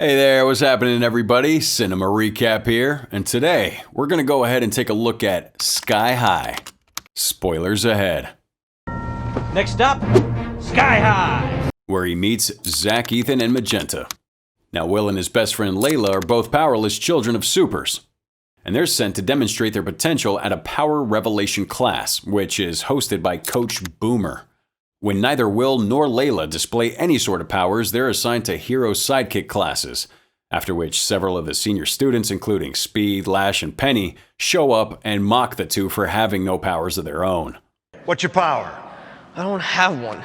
Hey there, what's happening everybody? Cinema Recap here, and today we're going to go ahead and take a look at Sky High. Spoilers ahead. Next up, Sky High! Where he meets Zach, Ethan, and Magenta. Now Will and his best friend Layla are both powerless children of supers, and they're sent to demonstrate their potential at a Power Revelation class, which is hosted by Coach Boomer. When neither Will nor Layla display any sort of powers, they're assigned to hero sidekick classes, after which several of the senior students, including Speed, Lash, and Penny, show up and mock the two for having no powers of their own. What's your power? I don't have one.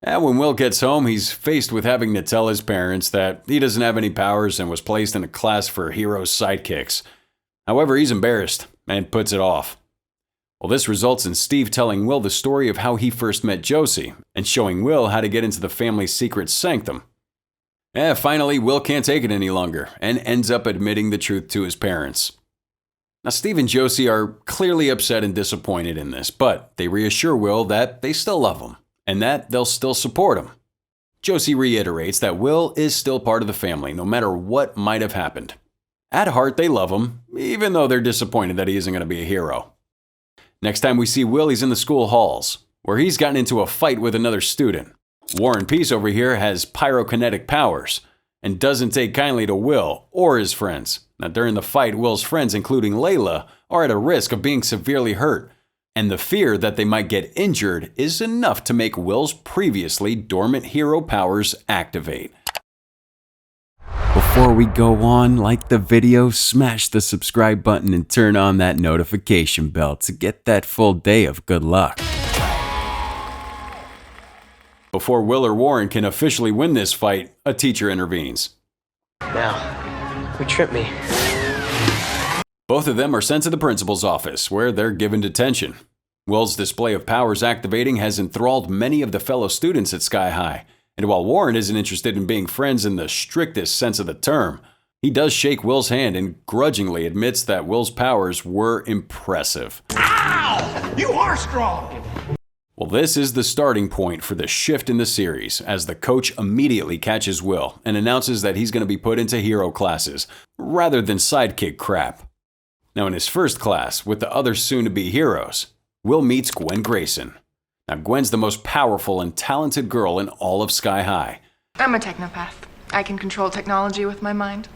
And when Will gets home, he's faced with having to tell his parents that he doesn't have any powers and was placed in a class for hero sidekicks. However, he's embarrassed and puts it off. Well, this results in Steve telling Will the story of how he first met Josie and showing Will how to get into the family's secret sanctum. Finally, Will can't take it any longer and ends up admitting the truth to his parents. Now, Steve and Josie are clearly upset and disappointed in this, but they reassure Will that they still love him and that they'll still support him. Josie reiterates that Will is still part of the family, no matter what might have happened. At heart, they love him, even though they're disappointed that he isn't going to be a hero. Next time we see Will, he's in the school halls, where he's gotten into a fight with another student. Warren Peace over here has pyrokinetic powers, and doesn't take kindly to Will or his friends. Now during the fight, Will's friends, including Layla, are at a risk of being severely hurt, and the fear that they might get injured is enough to make Will's previously dormant hero powers activate. Before we go on, like the video, smash the subscribe button and turn on that notification bell to get that full day of good luck. Before Will or Warren can officially win this fight, a teacher intervenes. Now, who tripped me? Both of them are sent to the principal's office, where they're given detention. Will's display of powers activating has enthralled many of the fellow students at Sky High. And while Warren isn't interested in being friends in the strictest sense of the term, he does shake Will's hand and grudgingly admits that Will's powers were impressive. Ow! You are strong! Well, this is the starting point for the shift in the series, as the coach immediately catches Will and announces that he's going to be put into hero classes, rather than sidekick crap. Now in his first class, with the other soon-to-be heroes, Will meets Gwen Grayson. Now, Gwen's the most powerful and talented girl in all of Sky High. I'm a technopath. I can control technology with my mind.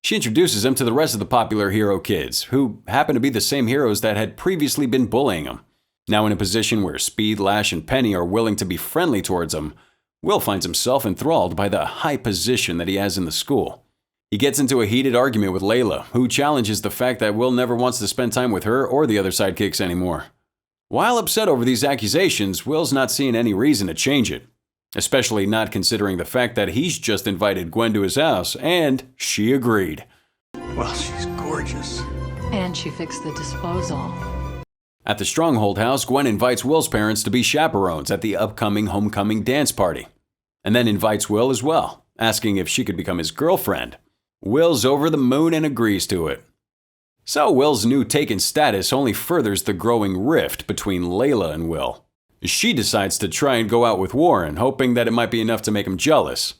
She introduces him to the rest of the popular hero kids, who happen to be the same heroes that had previously been bullying him. Now in a position where Speed, Lash, and Penny are willing to be friendly towards him, Will finds himself enthralled by the high position that he has in the school. He gets into a heated argument with Layla, who challenges the fact that Will never wants to spend time with her or the other sidekicks anymore. While upset over these accusations, Will's not seeing any reason to change it, especially not considering the fact that he's just invited Gwen to his house, and she agreed. Well, she's gorgeous. And she fixed the disposal. At the Stronghold house, Gwen invites Will's parents to be chaperones at the upcoming homecoming dance party, and then invites Will as well, asking if she could become his girlfriend. Will's over the moon and agrees to it. So Will's new taken status only furthers the growing rift between Layla and Will. She decides to try and go out with Warren, hoping that it might be enough to make him jealous.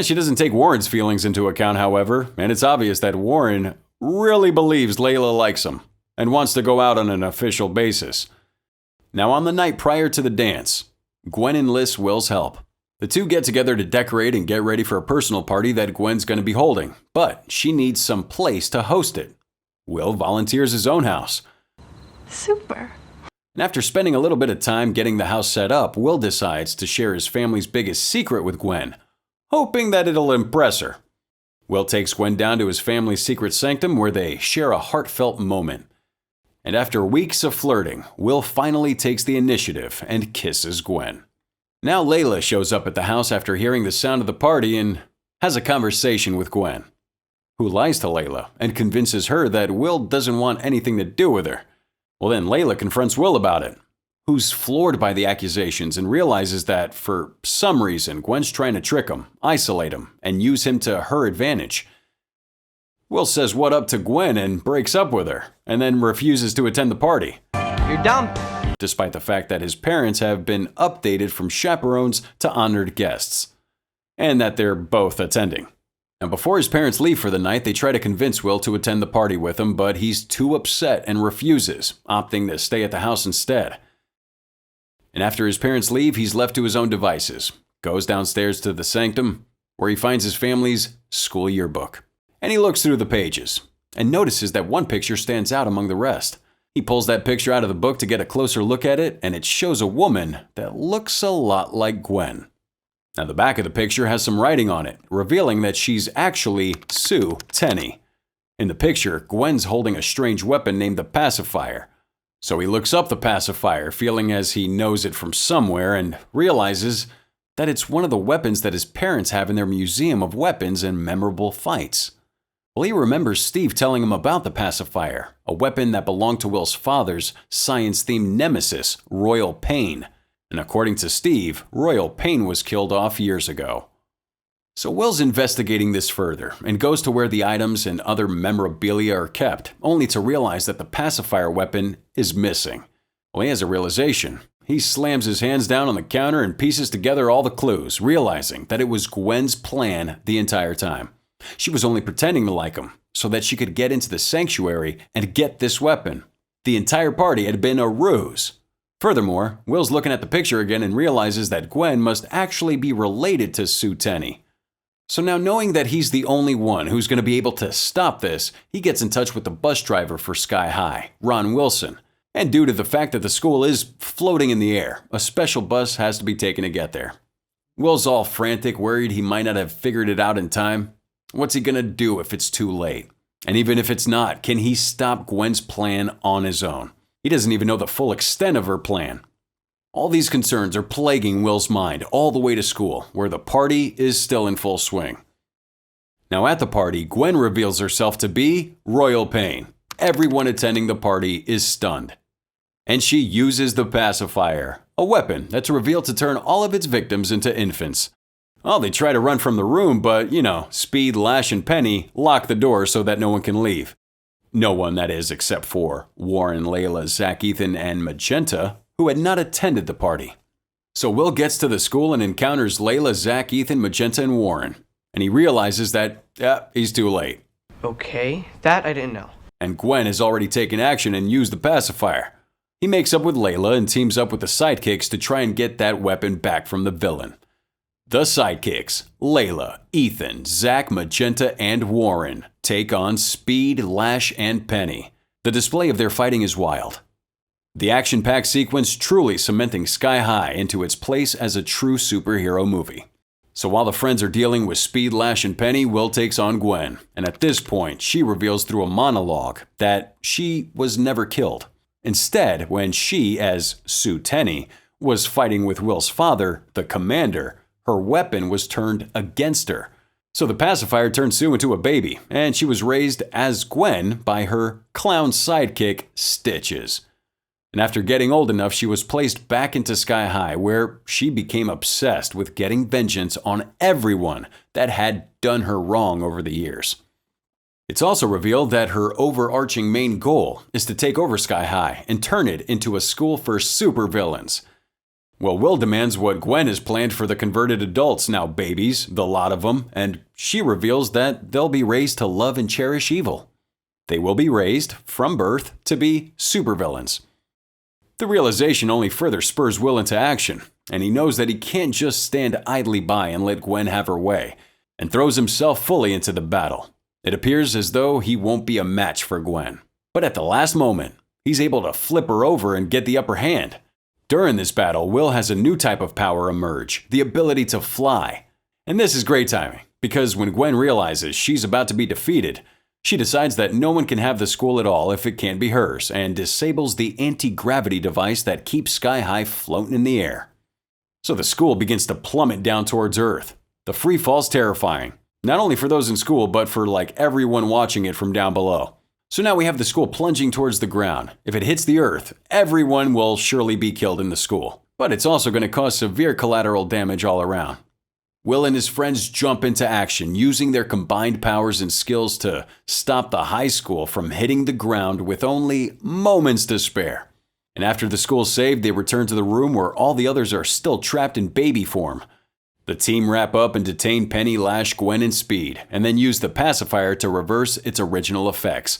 She doesn't take Warren's feelings into account, however, and it's obvious that Warren really believes Layla likes him and wants to go out on an official basis. Now on the night prior to the dance, Gwen enlists Will's help. The two get together to decorate and get ready for a personal party that Gwen's going to be holding, but she needs some place to host it. Will volunteers his own house. Super. And after spending a little bit of time getting the house set up, Will decides to share his family's biggest secret with Gwen, hoping that it'll impress her. Will takes Gwen down to his family's secret sanctum where they share a heartfelt moment. And after weeks of flirting, Will finally takes the initiative and kisses Gwen. Now Layla shows up at the house after hearing the sound of the party and has a conversation with Gwen, who lies to Layla and convinces her that Will doesn't want anything to do with her. Well, then Layla confronts Will about it, who's floored by the accusations and realizes that, for some reason, Gwen's trying to trick him, isolate him, and use him to her advantage. Will says what up to Gwen and breaks up with her, and then refuses to attend the party. You're dumb. Despite the fact that his parents have been updated from chaperones to honored guests, and that they're both attending. Now, before his parents leave for the night, they try to convince Will to attend the party with them, but he's too upset and refuses, opting to stay at the house instead. And after his parents leave, he's left to his own devices, goes downstairs to the sanctum, where he finds his family's school yearbook. And he looks through the pages, and notices that one picture stands out among the rest. He pulls that picture out of the book to get a closer look at it, and it shows a woman that looks a lot like Gwen. Now, the back of the picture has some writing on it, revealing that she's actually Sue Tenney. In the picture, Gwen's holding a strange weapon named the Pacifier. So he looks up the Pacifier, feeling as he knows it from somewhere, and realizes that it's one of the weapons that his parents have in their museum of weapons and memorable fights. Well, he remembers Steve telling him about the Pacifier, a weapon that belonged to Will's father's science-themed nemesis, Royal Pain. And according to Steve, Royal Pain was killed off years ago. So Will's investigating this further and goes to where the items and other memorabilia are kept, only to realize that the Pacifier weapon is missing. Well, he has a realization. He slams his hands down on the counter and pieces together all the clues, realizing that it was Gwen's plan the entire time. She was only pretending to like him so that she could get into the sanctuary and get this weapon. The entire party had been a ruse. Furthermore, Will's looking at the picture again and realizes that Gwen must actually be related to Sue Tenney. So now, knowing that he's the only one who's going to be able to stop this, he gets in touch with the bus driver for Sky High, Ron Wilson. And due to the fact that the school is floating in the air, a special bus has to be taken to get there. Will's all frantic, worried he might not have figured it out in time. What's he going to do if it's too late? And even if it's not, can he stop Gwen's plan on his own? He doesn't even know the full extent of her plan. All these concerns are plaguing Will's mind all the way to school, where the party is still in full swing. Now at the party, Gwen reveals herself to be Royal Pain. Everyone attending the party is stunned. And she uses the Pacifier, a weapon that's revealed to turn all of its victims into infants. Oh, they try to run from the room, but, Speed, Lash, and Penny lock the door so that no one can leave. No one, that is, except for Warren, Layla, Zach, Ethan, and Magenta, who had not attended the party. So Will gets to the school and encounters Layla, Zach, Ethan, Magenta, and Warren. And he realizes that, he's too late. Okay, that I didn't know. And Gwen has already taken action and used the Pacifier. He makes up with Layla and teams up with the sidekicks to try and get that weapon back from the villain. The sidekicks, Layla, Ethan, Zach, Magenta, and Warren, take on Speed, Lash, and Penny. The display of their fighting is wild. The action-packed sequence truly cementing Sky High into its place as a true superhero movie. So while the friends are dealing with Speed, Lash, and Penny, Will takes on Gwen. And at this point, she reveals through a monologue that she was never killed. Instead, when she, as Sue Tenney, was fighting with Will's father, the Commander, her weapon was turned against her. So the Pacifier turned Sue into a baby, and she was raised as Gwen by her clown sidekick, Stitches. And after getting old enough, she was placed back into Sky High, where she became obsessed with getting vengeance on everyone that had done her wrong over the years. It's also revealed that her overarching main goal is to take over Sky High and turn it into a school for supervillains. Well, Will demands what Gwen has planned for the converted adults, now babies, the lot of them, and she reveals that they'll be raised to love and cherish evil. They will be raised, from birth, to be supervillains. The realization only further spurs Will into action, and he knows that he can't just stand idly by and let Gwen have her way, and throws himself fully into the battle. It appears as though he won't be a match for Gwen. But at the last moment, he's able to flip her over and get the upper hand. During this battle, Will has a new type of power emerge, the ability to fly. And this is great timing, because when Gwen realizes she's about to be defeated, she decides that no one can have the school at all if it can't be hers, and disables the anti-gravity device that keeps Sky High floating in the air. So the school begins to plummet down towards Earth. The free fall's terrifying, not only for those in school, but for everyone watching it from down below. So now we have the school plunging towards the ground. If it hits the earth, everyone will surely be killed in the school. But it's also going to cause severe collateral damage all around. Will and his friends jump into action, using their combined powers and skills to stop the high school from hitting the ground with only moments to spare. And after the school's saved, they return to the room where all the others are still trapped in baby form. The team wrap up and detain Penny, Lash, Gwen, and Speed, and then use the pacifier to reverse its original effects.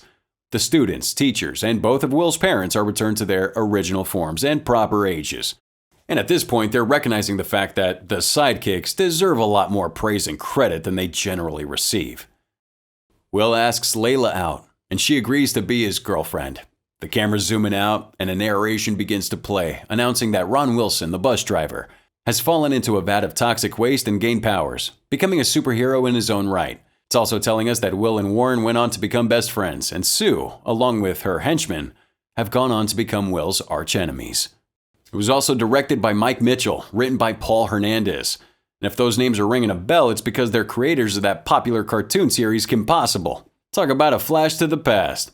The students, teachers, and both of Will's parents are returned to their original forms and proper ages. And at this point, they're recognizing the fact that the sidekicks deserve a lot more praise and credit than they generally receive. Will asks Layla out, and she agrees to be his girlfriend. The cameras zoom in out, and a narration begins to play, announcing that Ron Wilson, the bus driver, has fallen into a vat of toxic waste and gained powers, becoming a superhero in his own right. It's also telling us that Will and Warren went on to become best friends, and Sue, along with her henchmen, have gone on to become Will's archenemies. It was also directed by Mike Mitchell, written by Paul Hernandez. And if those names are ringing a bell, it's because they're creators of that popular cartoon series Kim Possible. Talk about a flash to the past.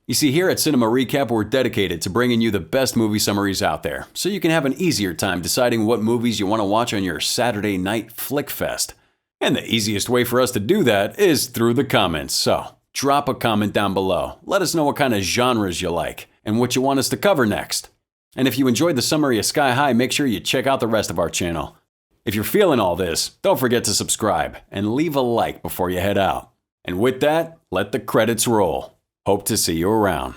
You see, here at Cinema Recap, we're dedicated to bringing you the best movie summaries out there, so you can have an easier time deciding what movies you want to watch on your Saturday night flick fest. And the easiest way for us to do that is through the comments, so drop a comment down below. Let us know what kind of genres you like, and what you want us to cover next. And if you enjoyed the summary of Sky High, make sure you check out the rest of our channel. If you're feeling all this, don't forget to subscribe and leave a like before you head out. And with that, let the credits roll. Hope to see you around.